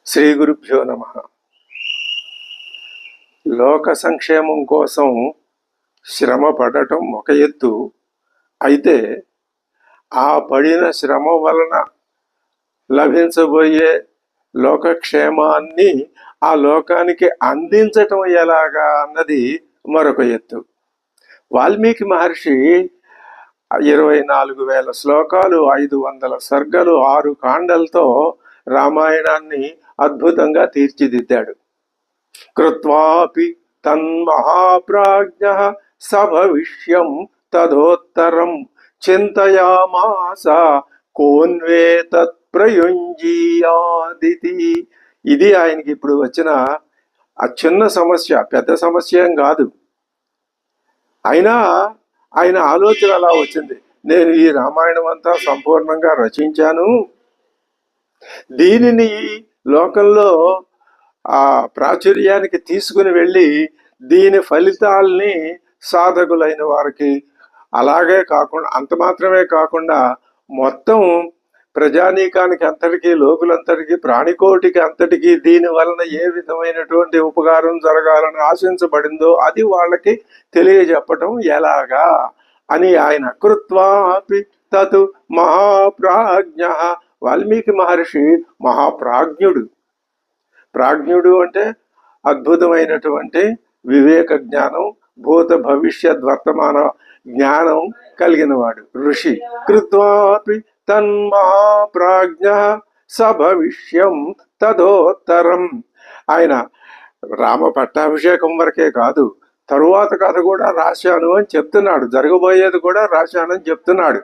శ్రీ గురుభ్యో నమ. లోక సంక్షేమం కోసం శ్రమ పడటం ఒక ఎత్తు అయితే, ఆ పడిన శ్రమ వలన లభించబోయే లోకక్షేమాన్ని ఆ లోకానికి అందించటం ఎలాగా అన్నది మరొక ఎత్తు. వాల్మీకి మహర్షి 24,000 శ్లోకాలు, 500 సర్గలు, 6 కాండలతో రామాయణాన్ని అద్భుతంగా తీర్చిదిద్దాడు. కృత్వాపి తన్మహాప్రాజ్ఞ సభవిష్యం తదోత్తరం చింతయామాస కోన్వే తత్ప్రయుంజీయాదితి. ఇది ఆయనకి ఇప్పుడు వచ్చిన ఆ చిన్న సమస్య, పెద్ద సమస్య ఏం కాదు. అయినా ఆయన ఆలోచన అలా వచ్చింది. నేను ఈ రామాయణం అంతా సంపూర్ణంగా రచించాను, దీనిని లోకంలో ఆ ప్రాచుర్యానికి తీసుకుని వెళ్ళి దీని ఫలితాల్ని సాధకులైన వారికి, అలాగే కాకుండా అంత మాత్రమే కాకుండా మొత్తం ప్రజానీకానికి అంతటికీ, లోకులంతటికీ, ప్రాణికోటికి అంతటికీ దీని వలన ఏ విధమైనటువంటి ఉపకారం జరగాలని ఆశించబడిందో అది వాళ్ళకి తెలియజెప్పటం ఎలాగా అని ఆయన కృత్వాపి తతు మహాప్రాజ్ఞ. వాల్మీకి మహర్షి మహాప్రాజ్ఞుడు. ప్రాజ్ఞుడు అంటే అద్భుతమైనటువంటి వివేక జ్ఞానం, భూత భవిష్యత్ వర్తమాన జ్ఞానం కలిగిన వాడు ఋషి. కృత్వాపి తన్మహాప్రాజ్ఞ సభవిష్యం తదోత్తరం. ఆయన రామ పట్టాభిషేకం వరకే కాదు, తరువాత కథ కూడా రాశాను అని చెప్తున్నాడు, జరగబోయేది కూడా రాశానని చెప్తున్నాడు.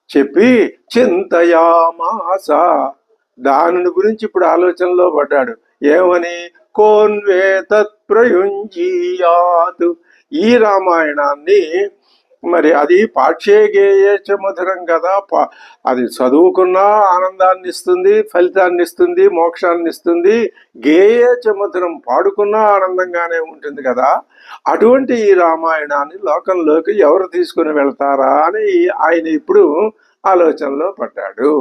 చెప్పి చింతయామాస, దాని గురించి ఇప్పుడు ఆలోచనలో పడ్డాడు. ఏమని? కోన్వే తత్ప్రయుంజీయాత్. ఈ రామాయణాన్ని మరి అది పాఠ్యే గేయచ మధురం కదా, అది చదువుకున్నా ఆనందాన్ని ఇస్తుంది, ఫలితాన్ని ఇస్తుంది, మోక్షాన్ని ఇస్తుంది. గేయచ మధురం, పాడుకున్నా ఆనందంగానే ఉంటుంది కదా. అటువంటి ఈ రామాయణాన్ని లోకంలోకి ఎవరు తీసుకుని వెళ్తారా అని ఆయన ఇప్పుడు ఆలోచనలో పడ్డాడు.